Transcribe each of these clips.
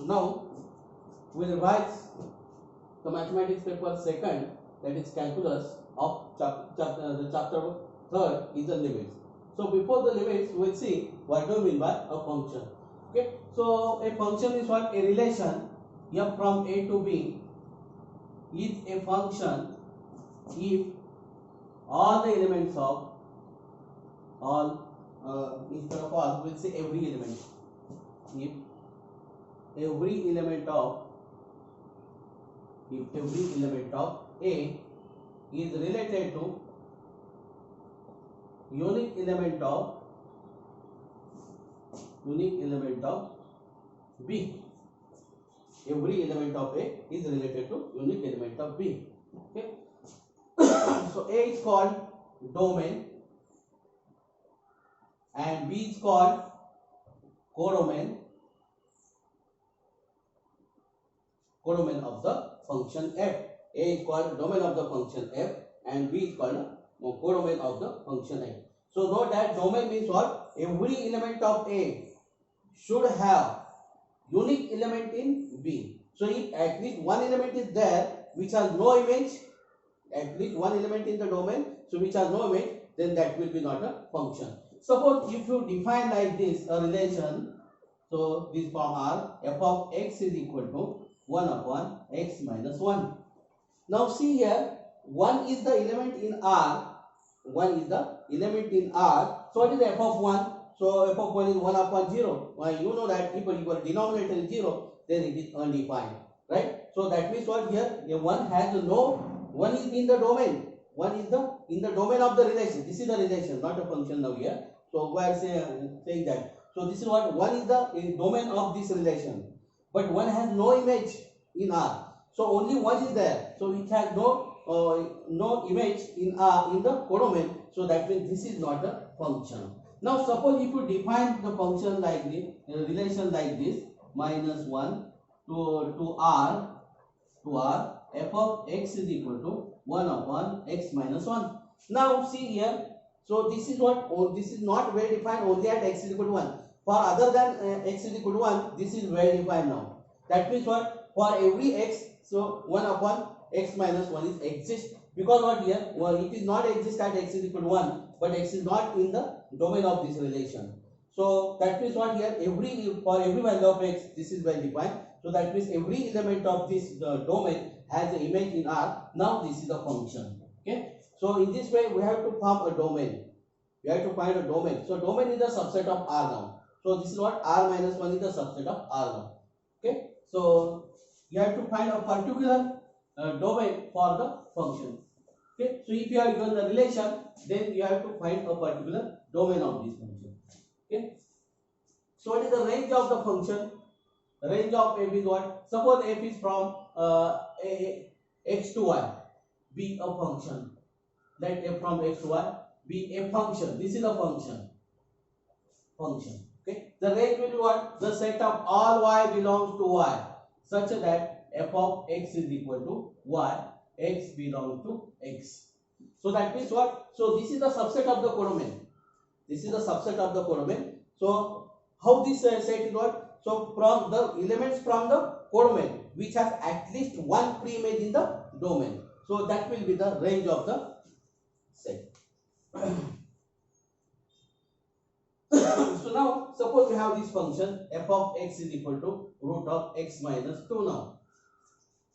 Now we revise the mathematics paper second, that is calculus of the chapter third is the limits. So before the limits we will see what do we mean by a function. Okay, so a function is what? A relation f from a to b is a function if all the elements of instead of all we will say every element, if every element of A is related to unique element of B. Every element of A is related to unique element of B. Okay. So A is called domain and B is called codomain of the function f. A is called domain of the function f and B is called codomain of the function f. So note that domain means what? Every element of A should have unique element in B. So if at least one element is there which has no image, at least one element in the domain, so which has no image, then that will be not a function. Suppose if you define like this a relation, so this form R, f of x is equal to 1 upon x minus 1. Now see here, 1 is the element in R, 1 is the element in R. So what is f of 1? So f of 1 is 1 upon 0. Well, you know that if a denominator is 0, then it is undefined, right? So that means what here? A 1 has no, 1 is in the domain. 1 is in the domain of the relation. This is the relation, not a function now here. So we are saying that. So this is what 1 is the domain of this relation. But 1 has no image in R. So only 1 is there. So it has no image in R in the codomain. So that means this is not a function. Now suppose if you define the function like this, relation like this, minus 1 to R f of x is equal to 1 upon x minus 1. Now see here, so this is what? This is not well defined only at x is equal to 1. For other than x is equal to 1, this is well defined now. That means what? For every x, so 1 upon x minus 1 is exist. Because what here? Well, it is not exist at x is equal to 1, but x is not in the domain of this relation. So that means what here? For every value of x, this is well defined. So that means every element of this domain has an image in R. Now this is a function. Okay. So in this way, we have to form a domain. We have to find a domain. So domain is the subset of R now. So this is what? R minus 1 is the subset of R now. Okay. So you have to find a particular domain for the function. Okay. So if you are given the relation, then you have to find a particular domain of this function. Okay. So what is the range of the function? The range of f is what? Suppose f is from x to y, be a function. Let f from x to y be a function. This is a function. Okay. The range will be what? The set of all y belongs to y, such that f of x is equal to y, x belongs to x. So that means what? So this is the subset of the codomain. This is the subset of the codomain. So how this set is what? So from the elements from the codomain which has at least one pre-image in the domain. So that will be the range of the set. So now suppose we have this function f of x is equal to root of x minus 2 now.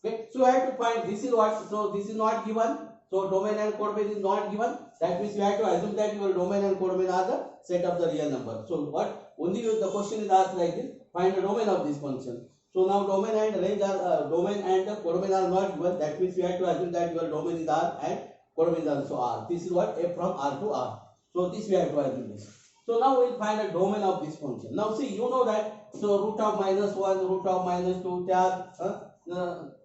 Okay, so I have to find this is what? So this is not given. So domain and codomain is not given. That means you have to assume that your domain and codomain are the set of the real number. So what? Only the question is asked like this: find the domain of this function. So now domain and range are domain and the codomain are not given. That means you have to assume that your domain is R and codomain is also R. This is what? F from R to R. So this we have to assume this. So now we will find a domain of this function. Now see, you know that. So root of minus 1, root of minus 2, they are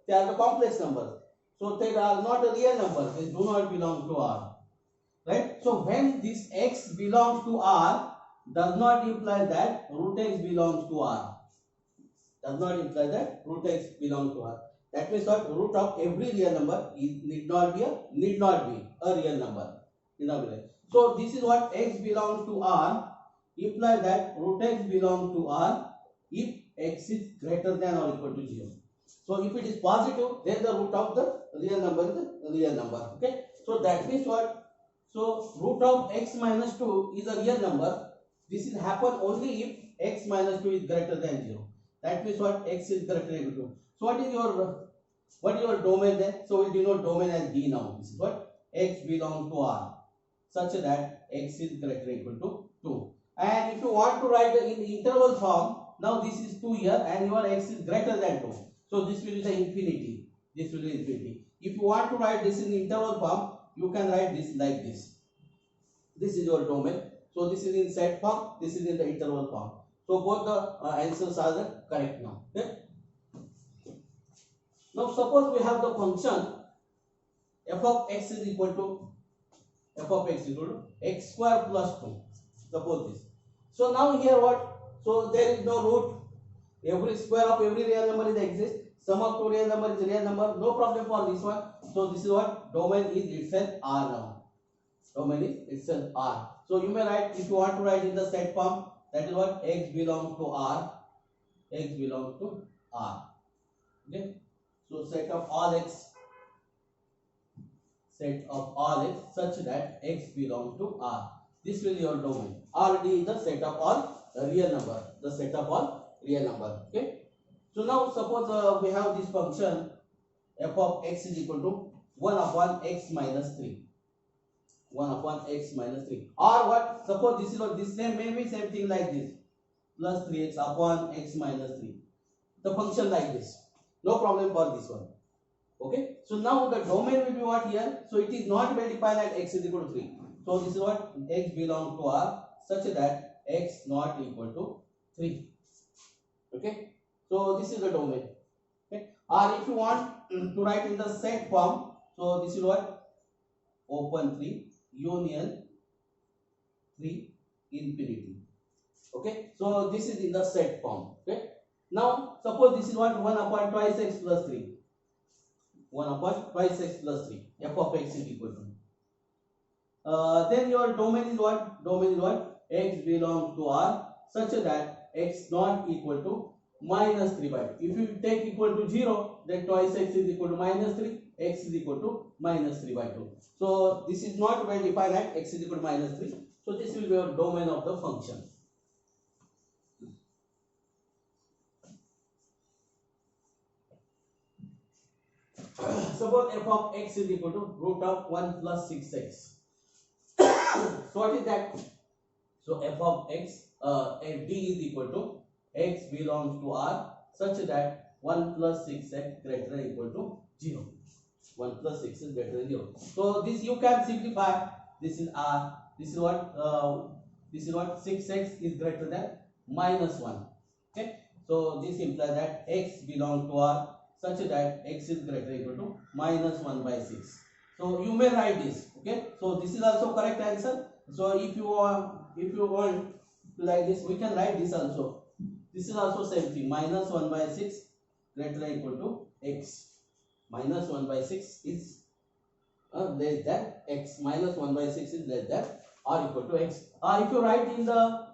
the complex numbers. So they are not a real number. They do not belong to R. Right? So when this x belongs to R, does not imply that root x belongs to R. Does not imply that root x belongs to R. That means what? Root of every real number need not be a real number. So this is what? X belongs to R, imply that root x belongs to R if x is greater than or equal to 0. So if it is positive, then the root of the real number is the real number. Okay. So that means what? So root of x minus 2 is a real number. This will happen only if x minus 2 is greater than 0. That means what? X is greater than 2. So what is your domain then? So we'll denote domain as D now. This is what? X belongs to R such that x is greater than equal to 2. And if you want to write in interval form, now this is 2 here and your x is greater than 2. So this will be the infinity. This will be infinity. If you want to write this in interval form, you can write this like this. This is your domain. So this is in set form, this is in the interval form. So both the answers are the correct now. Okay? Now suppose we have the function f of x is equal to x square plus 2. Suppose this. So now here what? So there is no root. Every square of every real number is exist. Sum of two real number is real number. No problem for this one. So this is what? Domain is itself R now. Domain is itself R. So you may write, if you want to write in the set form, that is what? X belongs to R. X belongs to R. Okay. So set of all x such that x belongs to R. This will be your domain. R D is the set of all real number. The set of all real number. Okay. So now suppose we have this function f of x is equal to 1 upon x minus 3. 1 upon x minus 3. Or what? Suppose this is what this name may be same thing like this. Plus 3x upon x minus 3. The function like this. No problem for this one. Okay. So now the domain will be what here? So it is not well defined at x is equal to 3. So this is what? X belongs to R such that x not equal to 3. Okay. So this is the domain. Okay. Or if you want to write in the set form, so this is what? Open 3 union 3 infinity. Okay. So this is in the set form. Okay. Now suppose this is what? 1 upon twice x plus 3. 1 upon twice x plus 3. F of x is equal to. Then your domain is what? Domain is what? X belongs to R such that x not equal to minus 3 by 2. If you take equal to 0, then twice x is equal to minus 3, x is equal to minus 3 by 2. So this is not well defined at x is equal to minus 3. So this will be your domain of the function. Suppose f of x is equal to root of 1 plus 6x. So what is that? So f of x d is equal to x belongs to R such that 1 plus 6x greater than equal to 0. 1 plus 6 is greater than 0. So this you can simplify. This is R. This is what? 6x is greater than minus 1. Okay. So this implies that x belongs to R such that x is greater than equal to minus 1 by 6. So you may write this. Okay. So this is also correct answer. So if you want to like this, we can write this also. This is also same thing. Minus 1 by 6 greater than equal to x. Minus 1 by 6 is less than x. Minus 1 by 6 is less than or equal to x. If you write in the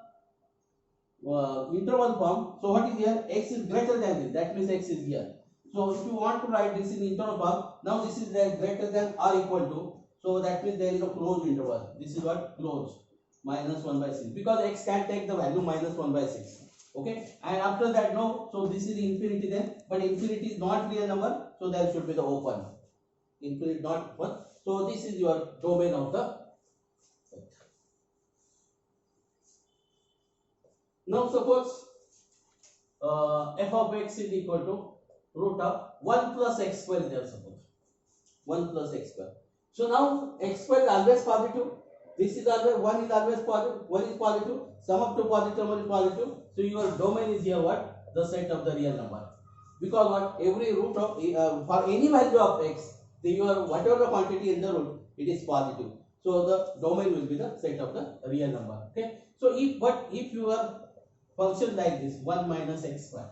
interval form, so what is here? X is greater than this. That means x is here. So if you want to write this in interval form, now this is greater than or equal to. So that means there is a closed interval. This is what? Closed. Minus 1 by 6. Because x can take the value minus 1 by 6. Okay. And after that, no. So this is infinity then. But infinity is not real number. So there should be the open. Infinity not 1. So this is your domain of the set. Now suppose f of x is equal to root of 1 plus x square is there, suppose. 1 plus x square. So now x square is always positive. This is always 1 is always positive. 1 is positive. Sum of two positive, 1 is positive. So your domain is here what? The set of the real number. Because what? Every root of for any value of x, your whatever the quantity in the root, it is positive. So the domain will be the set of the real number. Okay. So if your function like this 1 minus x square.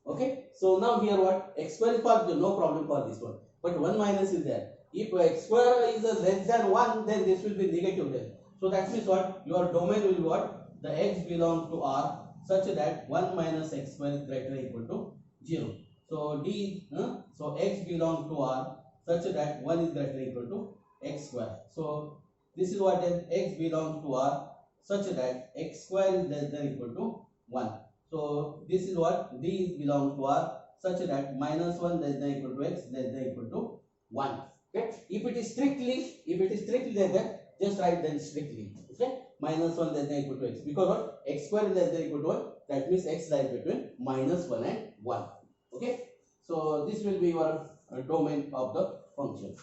Okay. So now here what? X square is positive, no problem for this one. But 1 minus is there. If x square is less than 1, then this will be negative then. So that means what? Your domain will be what? The x belongs to R such that 1 minus x square is greater or equal to 0. So so x belongs to R such that 1 is greater or equal to x square. So this is what is x belongs to R such that x square is less than or equal to 1. So this is what D belongs to R such that minus 1 less than or equal to x less than or equal to 1. Okay. If it is strictly less than, just write then strictly. Okay. Minus 1 less than or equal to x, because what, x square is less than or equal to 1. That means x lies between minus 1 and 1. Okay. So this will be your domain of the function.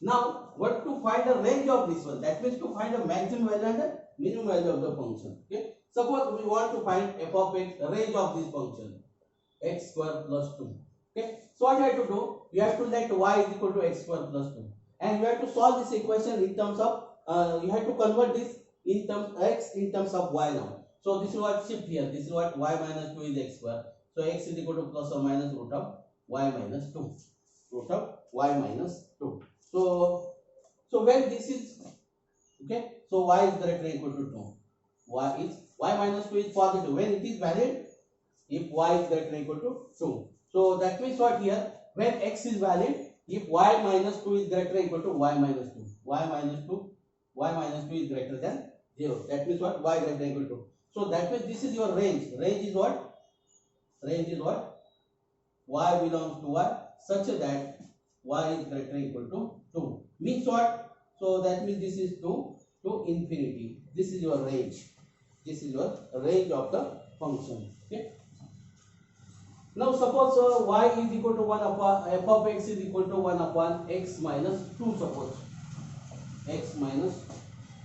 Now, what to find the range of this one? That means to find the maximum value and the minimum value of the function. Okay. Suppose we want to find f of x, the range of this function, x square plus 2. Okay. So what you have to do? You have to let y is equal to x square plus 2, and you have to solve this equation in terms of you have to convert this in terms x in terms of y now. So this is what shift here. This is what y minus 2 is x square. So x is equal to plus or minus root of y minus 2. Root of y minus 2. So when this is okay, so y is greater or equal to 2. Y minus 2 is positive when it is valid. If y is greater or equal to 2. So that means what here, when x is valid, if y minus 2 is greater or equal to y minus 2. Y minus 2 is greater than 0. That means what, y greater or equal to. So that means this is your range. Range is what? Range is what? Y belongs to y such that y is greater or equal to 2. Means what? So that means this is 2 to infinity. This is your range. This is your range of the function. Okay. Now suppose y is equal to 1 upon f of x is equal to 1 upon x minus 2. Suppose x minus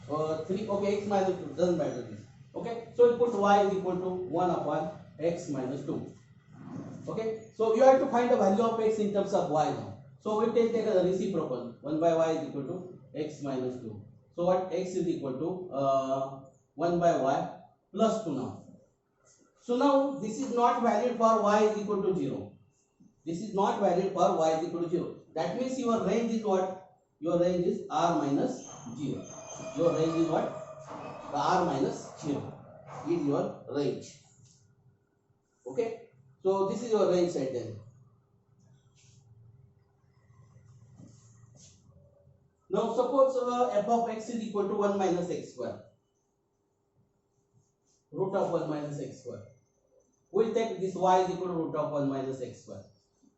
3. Okay, x minus 2 doesn't matter this. Okay, so we put y is equal to 1 upon x minus 2. Okay, so you have to find the value of x in terms of y now. So we take the reciprocal. 1 by y is equal to x minus 2. So what, x is equal to 1 by y plus 2 now. So now this is not valid for y is equal to 0. This is not valid for y is equal to 0. That means your range is what? Your range is r minus 0. Your range is what? The r minus 0 is your range. Okay. So this is your range set then. Now suppose f of x is equal to 1 minus x square. Root of 1 minus x square. We will take this y is equal to root of 1 minus x square.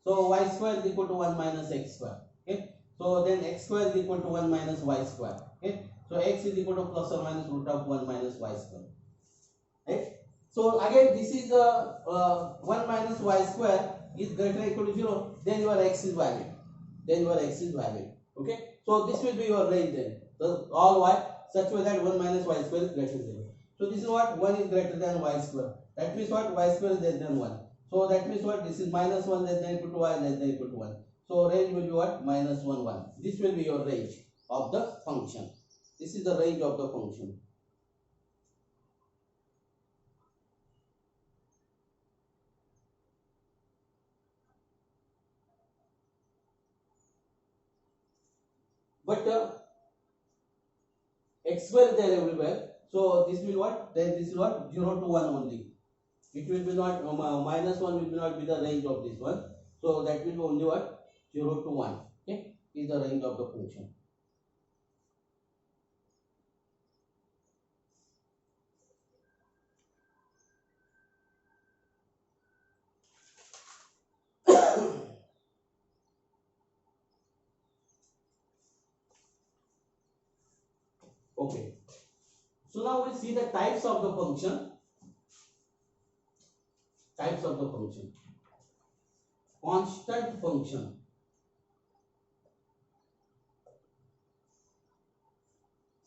So y square is equal to 1 minus x square. Okay. So then x square is equal to 1 minus y square. Okay. So x is equal to plus or minus root of 1 minus y square. Right. So again this is 1 minus y square is greater or equal to 0. Then your x is valid. Then your x is valid. Okay. So this will be your range then. So all y such way that 1 minus y square is greater than 0. So this is what, 1 is greater than y square. That means what, y square is less than 1. So that means what, this is minus 1 less than equal to y less than equal to 1. So range will be what, minus 1 1. This will be your range of the function. This is the range of the function. But x square is there everywhere. So this will what? Then this is what? 0 to 1 only. It will be not minus 1 will not be the range of this one. So that will be only what? 0 to 1. Okay, is the range of the function. Okay. So now we see the types of the function. Types of the function. Constant function.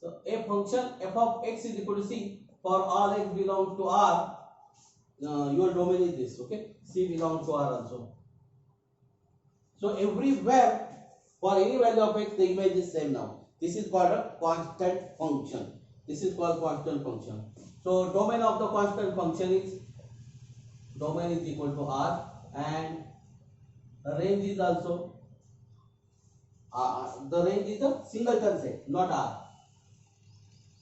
So a function f of x is equal to c for all x belongs to R. Your domain is this. Okay, c belongs to R also. So everywhere for any value of x, the image is same now. This is called a constant function. This is called constant function. So domain of the constant function is equal to R, and range is also the range is a singleton set, not R.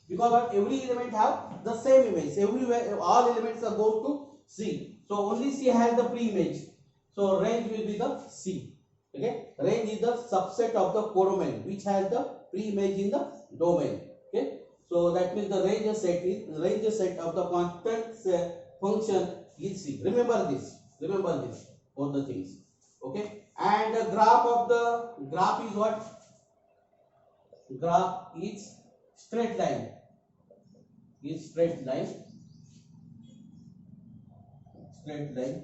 because what every element have the same image. Everywhere all elements are go to C. So only C has the pre-image. So range will be the C. Okay, range is the subset of the codomain which has the pre-image in the domain. Okay, so that means the range set of the constant function is C. Remember this. Remember this. All the things. Okay, and the graph is what? Graph is straight line. Is straight line. Straight line.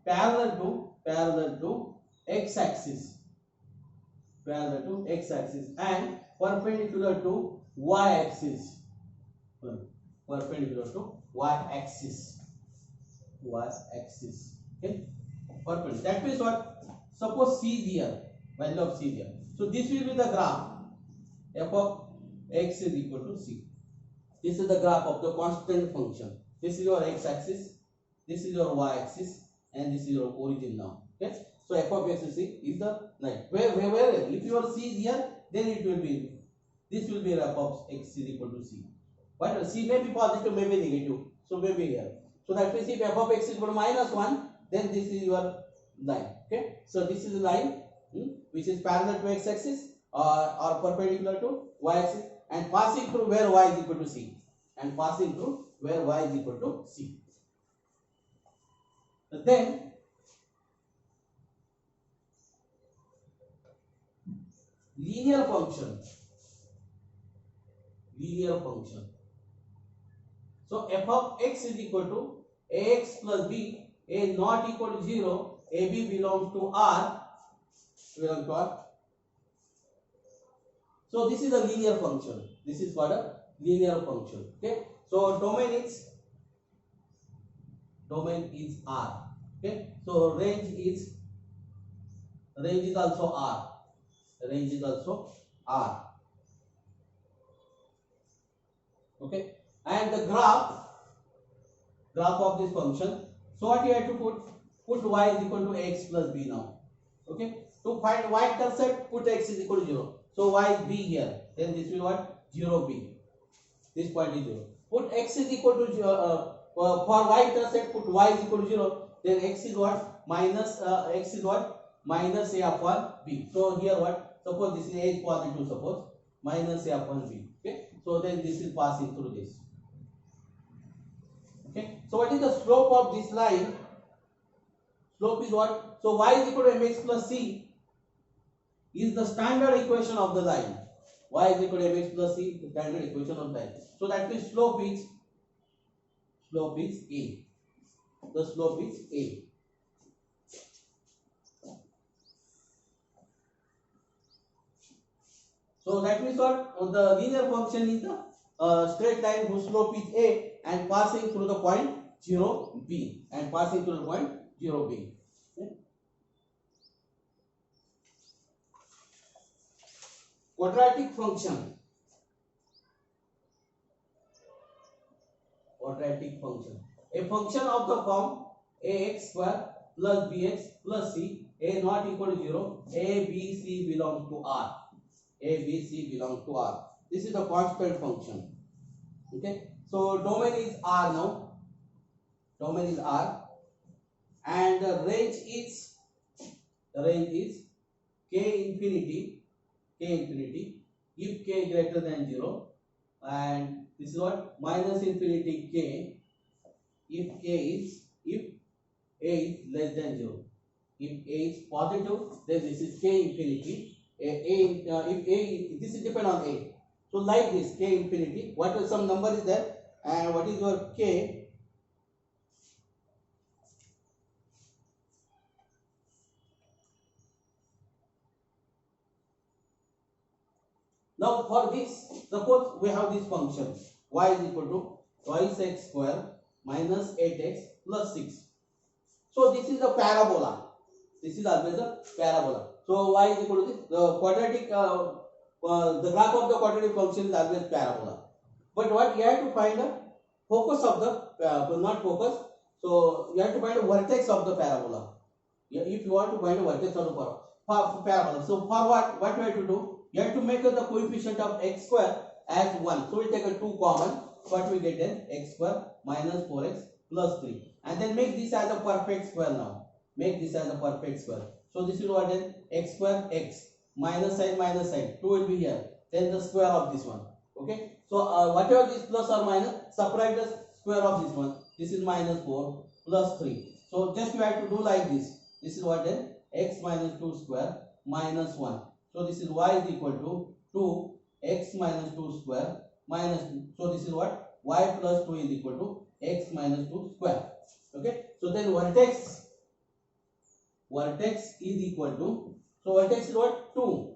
Parallel to x-axis. Parallel to x-axis and perpendicular to y-axis. Perpendicular to y-axis. Y-axis. Okay. Perpendicular. That means what? Suppose C is here. Value of C is here. So this will be the graph. F of x is equal to C. This is the graph of the constant function. This is your x-axis. This is your y-axis. And this is your origin now. Okay. So f of x is the line. Where if your C is here, then it will be this will be f of x is equal to C. But C may be positive, may be negative. So may be here. So that means if f of x is equal to -1, then this is your line. Okay. So this is the line which is parallel to x-axis or perpendicular to y-axis and passing through where y is equal to C. And passing through where y is equal to C. Then linear function. So f of x is equal to ax plus b, a not equal to 0, ab belongs to R. So this is a linear function. This is what a linear function. Okay. So domain is R. Okay. So range is also R. Range is also R. Okay. And the graph of this function. So what you have to put y is equal to x plus b now. Okay. To find y-intercept, put x is equal to 0. So y is b here. Then this will what? 0 b. This point is 0. Put x is equal to for y-intercept, put y is equal to 0. Then x is what? Minus a upon b. So here what? Suppose this is a is positive. Suppose minus a upon b. Okay. So then this is passing through this. Okay. So what is the slope of this line? Slope is what? So y is equal to mx plus c is the standard equation of the line. Y is equal to mx plus c, the standard equation of the line. So that means slope is a. The slope is a. So that means what? The linear function is the straight line whose slope is a and passing through the point 0 b and passing through the point 0 b. Okay. Quadratic function. A function of the form ax square plus bx plus c, a not equal to 0, a, b, c belongs to R. A, B, C belongs to R. This is the constant function. Okay. So domain is R now. Domain is R. And the range is k infinity if k greater than 0, and this is what? Minus infinity k if a is less than 0. If a is positive, then this is k infinity. If this is depend on a. So like this, k infinity. What is some number is there, and what is your k? Now for this, suppose we have this function y is equal to twice x square minus 8x plus 6. So this is a parabola. This is always a parabola. So y is equal to this. The quadratic, the graph of the quadratic function is always parabola. But what you have to find a focus of the not focus. So you have to find a vertex of the parabola. If you want to find a vertex of the parabola. So for what? What you have to do? You have to make the coefficient of x square as 1. So we take a 2 common. What we get then? X square minus 4x plus 3. And then make this as a perfect square now. Make this as a perfect square. So this is what then? X square x. Minus sign, 2 will be here. Then the square of this one. Okay. So whatever this plus or minus, subtract the square of this one. This is minus 4 plus 3. So just you have to do like this. This is what then? X minus 2 square minus 1. So this is y is equal to 2 x minus 2 square minus 2. So this is what? Y plus 2 is equal to x minus 2 square. Okay. So then vertex is equal to, so vertex is what? 2.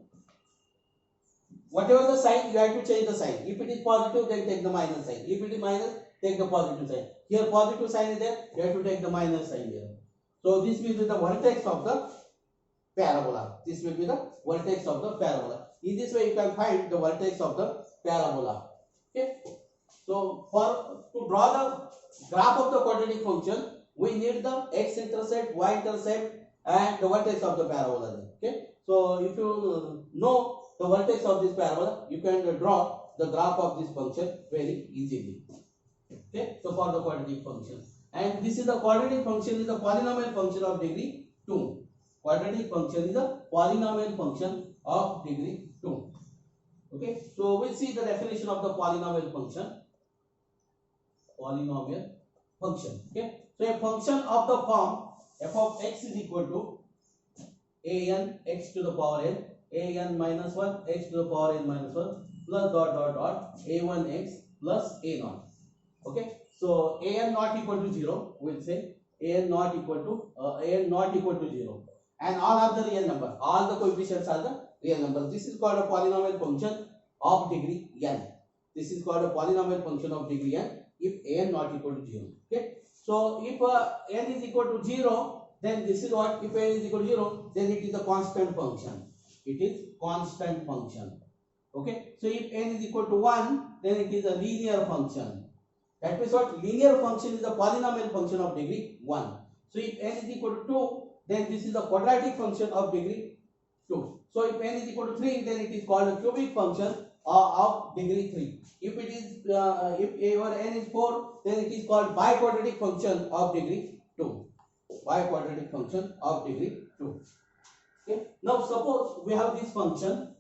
Whatever the sign, you have to change the sign. If it is positive, then take the minus sign. If it is minus, take the positive sign. Here positive sign is there, you have to take the minus sign here. So this will be the vertex of the parabola. This will be the vertex of the parabola. In this way, you can find the vertex of the parabola. Okay. So to draw the graph of the quadratic function, we need the x-intercept, y-intercept, and the vertex of the parabola. Okay. So if you know the vertex of this parabola, you can draw the graph of this function very easily. Okay. So for the quadratic function, and this is the quadratic function is a polynomial function of degree 2. Quadratic function is a polynomial function of degree 2. Okay. So we'll see the definition of the polynomial function. Polynomial function. Okay. So a function of the form f of x is equal to an x to the power n, an minus 1 x to the power n minus 1 plus dot dot dot a1 x plus a0. Okay. So an not equal to 0, we'll say an not equal to 0, and all are the real numbers. All the coefficients are the real numbers. This is called a polynomial function of degree n. This is called a polynomial function of degree n if n not equal to 0. Okay. So if n is equal to 0, then this is what? If n is equal to 0, then it is a constant function. It is constant function. Okay. So if n is equal to 1, then it is a linear function. That means what? Linear function is a polynomial function of degree 1. So if n is equal to 2, then this is a quadratic function of degree 2. So if n is equal to 3, then it is called a cubic function of degree 3. If it is if your n is 4, then it is called biquadratic function of degree 2. Biquadratic function of degree 2. Okay. Now suppose we have this function.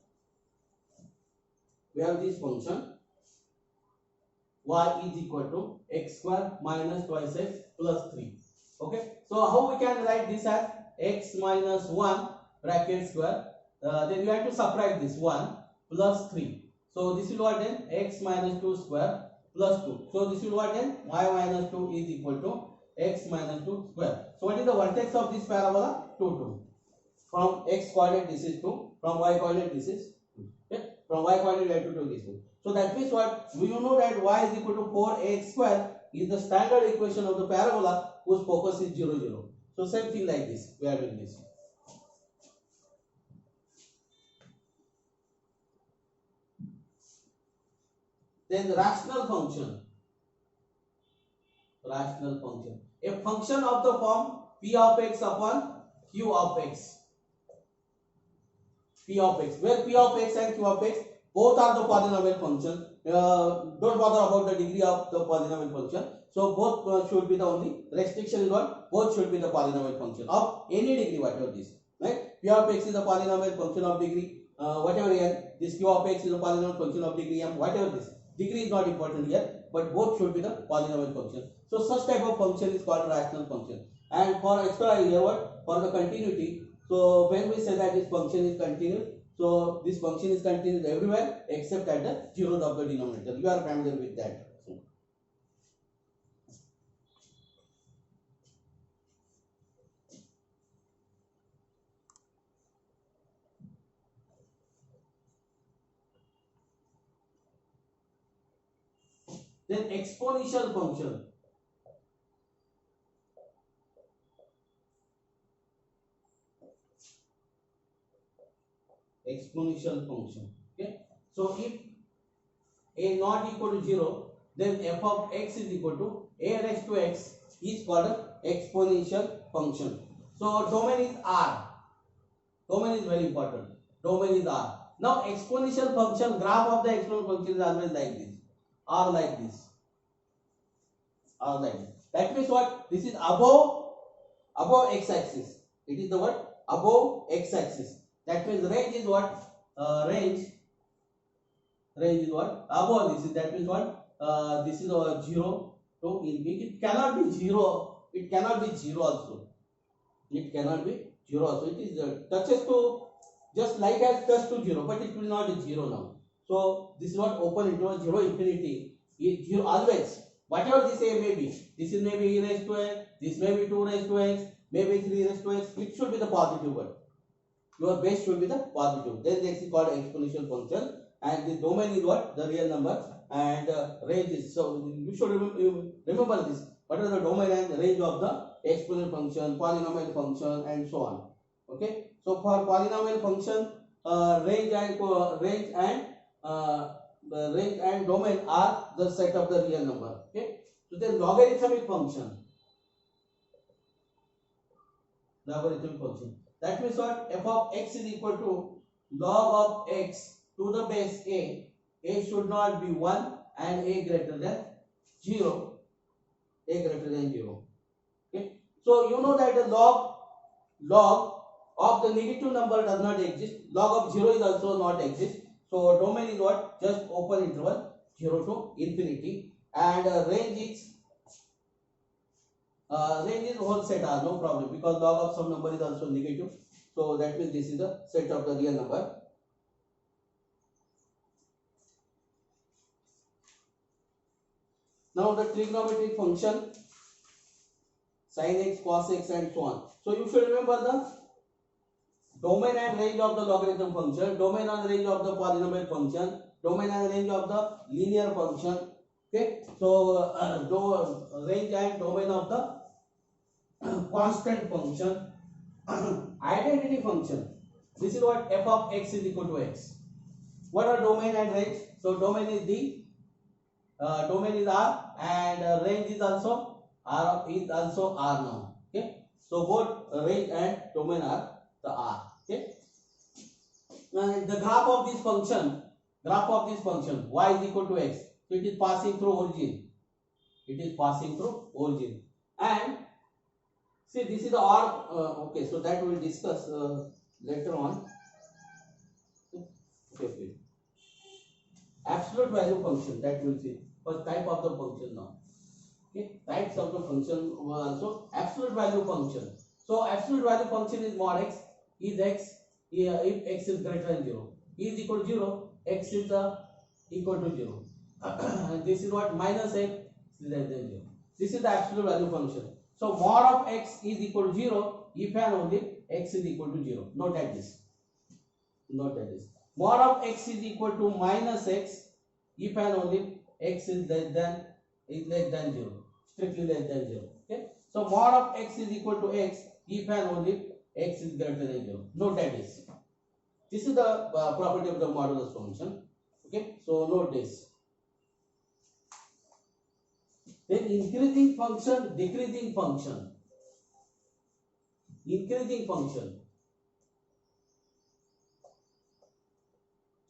Y is equal to x square minus twice x plus 3. Okay. So how we can write this as x minus 1 bracket square. Then you have to subtract this 1 plus 3. So this is what then? X minus 2 square plus 2. So this is what then? Y minus 2 is equal to x minus 2 square. So what is the vertex of this parabola? 2, 2. From x coordinate this is 2. From y coordinate this is 2. Okay? From y coordinate we have to do this one. So that means what? We know that y is equal to 4x square is the standard equation of the parabola whose focus is 0, 0. So same thing like this. We are doing this. Then the rational function. A function of the form p of x upon q of x. P of x. Where p of x and q of x both are the polynomial function. Don't bother about the degree of the polynomial function. So both should be the only restriction is what? Both should be the polynomial function of any degree, whatever this. Right? P of x is a polynomial function of degree whatever n. This q of x is a polynomial function of degree m. Whatever this. Degree is not important here, but both should be the polynomial function. So such type of function is called rational function. And for extra here what? For the continuity. So when we say that this function is continuous, so this function is continuous everywhere except at the zeros of the denominator. You are familiar with that. Then exponential function. Exponential function. Okay. So if a not equal to 0, then f of x is equal to a raised to x is called an exponential function. So domain is R. Domain is very important. Domain is R. Now exponential function, graph of the exponential function is always like this, or like this, or like this. That means what? This is above x-axis. It is the what? Above x-axis. That means range is what? Range is what? Above this is, that means what? This is 0 to infinity. It cannot be 0. It cannot be 0 also. It cannot be 0 also. It is touches to, just like as touch to 0, but it will not be 0 now. So this is what open interval 0 infinity. It 0 always. Whatever this a may be. This is maybe e raised to x. This may be 2 raised to x. Maybe 3 raised to x. It should be the positive one. Your base should be the positive. Then this is called exponential function. And the domain is what? The real number. And range is, so you should remember this. What is the domain and range of the exponential function, polynomial function, and so on. Okay. So for polynomial function, range and domain are the set of the real number. Okay. So then logarithmic function. Logarithmic function. That means what? F of x is equal to log of x to the base a. A should not be 1 and a greater than 0. A greater than 0. Okay. So you know that the log of the negative number does not exist. Log of 0 is also not exist. So domain is what? Just open interval 0 to infinity. And range is whole set are no problem, because log of some number is also negative. So that means this is the set of the real number. Now the trigonometric function, sin x, cos x, and so on. So you should remember the domain and range of the logarithm function, domain and range of the polynomial function, domain and range of the linear function. Okay. So range and domain of the constant function, identity function. This is what? F of x is equal to x. What are domain and range? So domain is domain is R, and range is also R now. Okay. So both range and domain are the R. Okay. And the graph of this function y is equal to x. So it is passing through origin. It is passing through origin. And see, this is the R. Okay. So that we will discuss later on. Okay. Absolute value function, that we will see. First type of the function now. Okay, types of the function also. Absolute value function. So absolute value function is mod x is x if x is greater than 0. Is equal to 0, x is equal to 0. And this is what? Minus x is less than 0. This is the absolute value function. So mod of x is equal to 0 if and only x is equal to 0. Note at this. Note at this. Mod of x is equal to minus x if and only x is less than 0, strictly less than 0. Okay. So mod of x is equal to x if and only x is greater than 0. Note that this. This is the property of the modulus function. Okay. So note this. Then increasing function, decreasing function. Increasing function.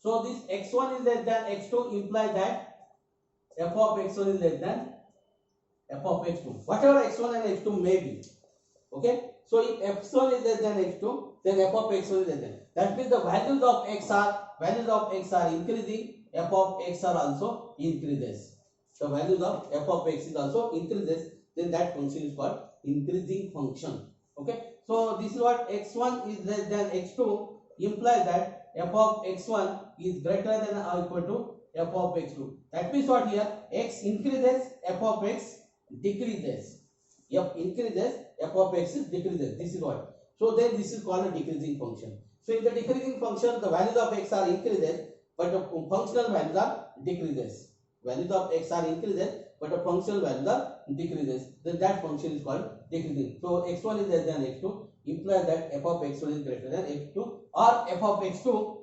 So this x1 is less than x2 implies that f of x1 is less than f of x2. Whatever x1 and x2 may be. Okay. So if x1 is less than x2, then f of x1 is less than. That means the values of x are increasing, f of x are also increases. The values of f of x is also increases. Then that function is called increasing function. Okay. So this is what? X1 is less than x2 implies that f of x1 is greater than or equal to f of x2. That means what here? X increases, f of x decreases. F increases, f of x is decreases. This is what? So then this is called a decreasing function. So in the decreasing function, the values of x are increases, but the functional values are decreases. Values of x are increases, but the functional values are decreases. Then that function is called decreasing. So x1 is less than x2 implies that f of x1 is greater than x2, or f of x2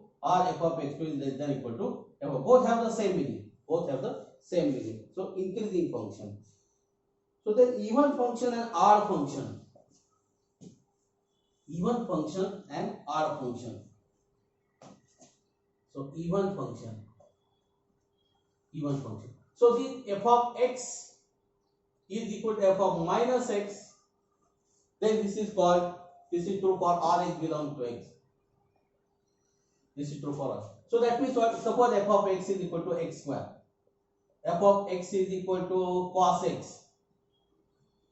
is less than equal to f of. Both have the same meaning. Both have the same meaning. So increasing function. So then even function and odd function. Even function and odd function. So even function, even function. So the f of x is equal to f of minus x, then this is called, this is true for all x belongs to x. This is true for us. So that means what? Suppose f of x is equal to x square. F of x is equal to cos x.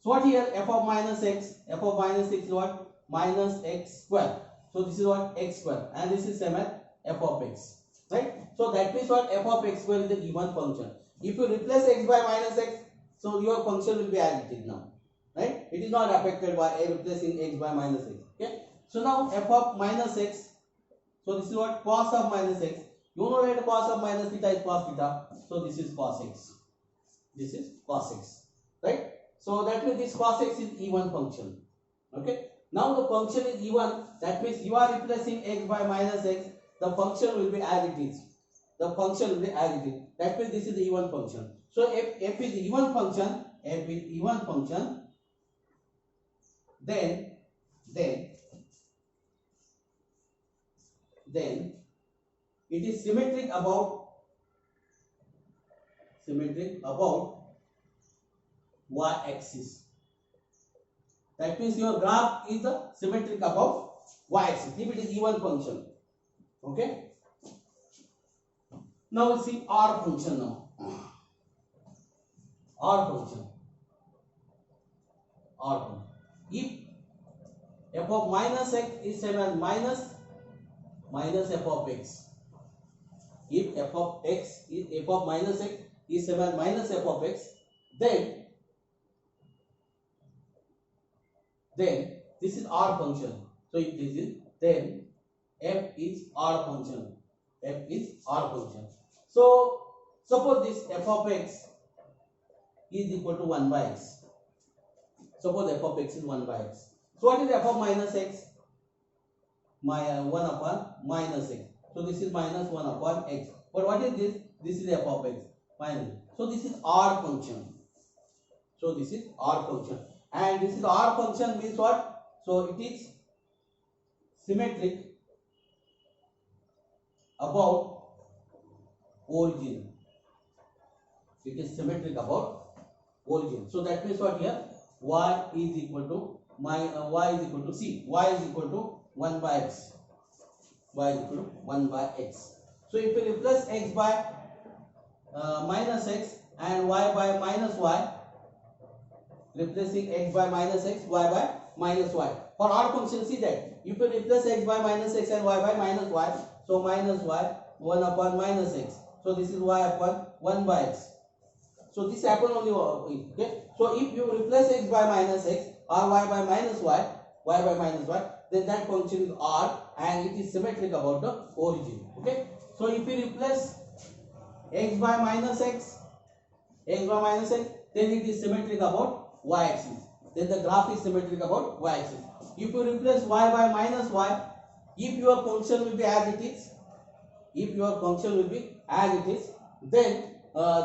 So what here? F of minus x. F of minus x is what? Minus x square. So this is what? X square. And this is same as f of x. Right? So that means what? F of x square is a given function. If you replace x by minus x, so your function will be as it is now. Right? It is not affected by replacing x by minus x. Okay? So now f of minus x. So this is what? Cos of minus x. You know that cos of minus theta is cos theta. So this is cos x. This is cos x. Right? So that means this cos x is even function. Okay? Now the function is even. That means you are replacing x by minus x. The function will be as it is. The function will be as it is. That means this is the even function. So if f is even function, f is even function, then it is symmetric about y-axis. That means your graph is symmetric about y-axis if it is even function. Okay. Now we see R function now. R function. If f of minus x is same as minus f of x. If f of minus x is same as minus f of x, then this is R function. So if this is, then f is R function. F is R function. So suppose this f of x is equal to 1 by x. Suppose f of x is 1 by x. So what is f of minus x? 1 upon minus x. So this is minus 1 upon x. But what is this? This is f of x minus. So this is R function. So this is R function. And this is R function means what? So it is symmetric about origin. It is symmetric about origin. So that means what here? Y is equal to y is equal to c. Y is equal to 1 by x. Y is equal to 1 by x. So if you replace x by minus x and y by minus y, replacing x by minus x, y by minus y. For R function, see that if you replace x by minus x and y by minus y, so minus y 1 upon minus x. So this is y upon 1 by x. So this happen only. Okay. So if you replace x by minus x or y by minus y, then that function is R and it is symmetric about the origin. Okay. So if you replace x by minus x, then it is symmetric about y-axis. Then the graph is symmetric about y-axis. If you replace y by minus y, if your function will be as it is, then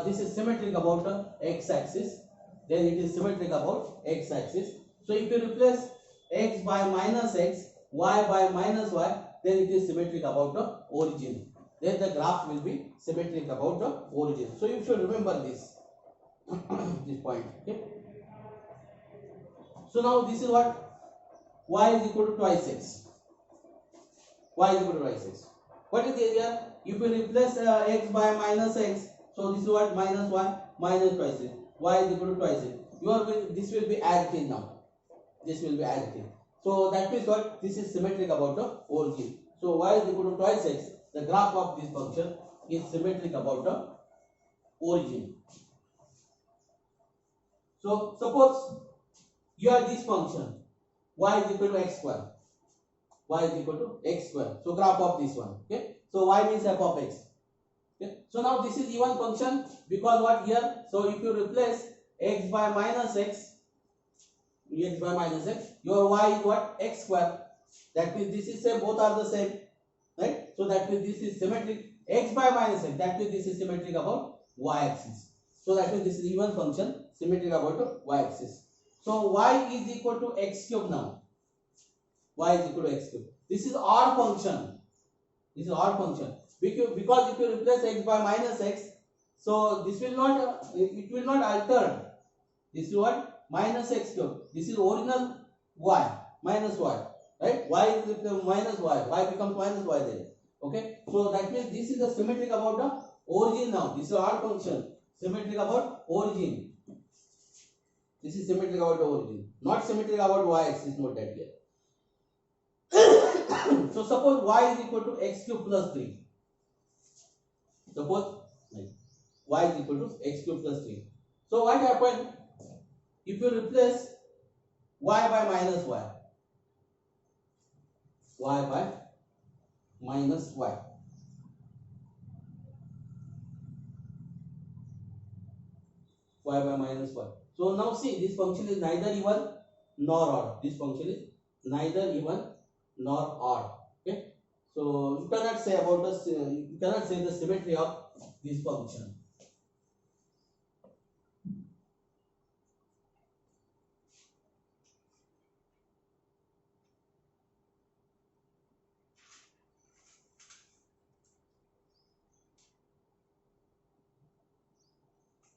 this is symmetric about the x-axis. Then it is symmetric about x-axis. So if you replace x by minus x, y by minus y, then it is symmetric about the origin. Then the graph will be symmetric about the origin. So you should remember this this point. Okay. So now this is what? Y is equal to twice x. Y is equal to twice x. What is the area? If you replace x by minus x, so this is what? Minus 1 minus twice x. Y is equal to twice x. This will be as it is now. This will be as it is. So that means what? This is symmetric about the origin. So y is equal to twice x. The graph of this function is symmetric about the origin. So suppose you have this function y is equal to x square. Y is equal to x square. So graph of this one. Okay. So y means f of x. Okay. So now this is even function because what here? So if you replace x by minus x, your y is what? X square. That means this is same. Both are the same. Right? So that means this is symmetric. X by minus x. That means this is symmetric about y-axis. So that means this is even function symmetric about the y-axis. So y is equal to x cube now. Y is equal to x cube. This is R function. because if you replace x by minus x, so this will not it will not alter. This is what? Minus x cube. This is original y minus y, right? Y is minus y becomes minus y then. Okay, so that means this is the symmetric about the origin now. This is our function symmetric about origin. This is symmetric about the origin, not symmetric about y axis. Note that here. So suppose y is equal to x cube plus 3. Suppose y is equal to x cube plus 3. So what happened if you replace y by minus y? Y by minus y. Y by minus y. So now see, this function is neither even nor odd. This function is neither even nor odd. Okay. So you cannot say about the you cannot say the symmetry of this function.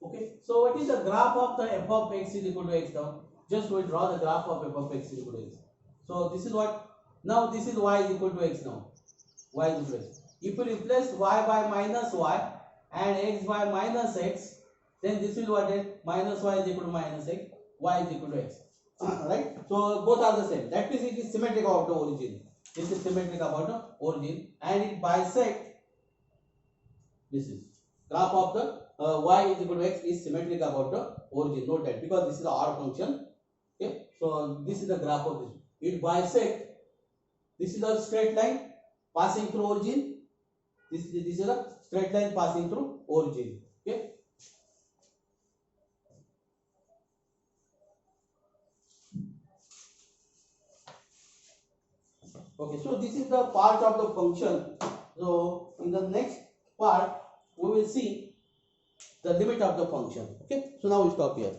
Okay, so what is the graph of the f of x is equal to x now? Just we draw the graph of f of x is equal to x. So this is what, now this is y is equal to x now. Y is equal to x. If you replace y by minus y and x by minus x, then this will what is minus y is equal to minus x, y is equal to x. Right? So both are the same. That means it is symmetric about the origin. This is symmetric about the origin and it bisect. This is graph of the y is equal to x is symmetric about the origin. Note that because this is the odd function. Okay, so this is the graph of this. It bisect. This is a straight line passing through origin. This is a straight line passing through origin. Okay. Okay, so this is the part of the function. So in the next part we will see the limit of the function. Okay, so now we stop here.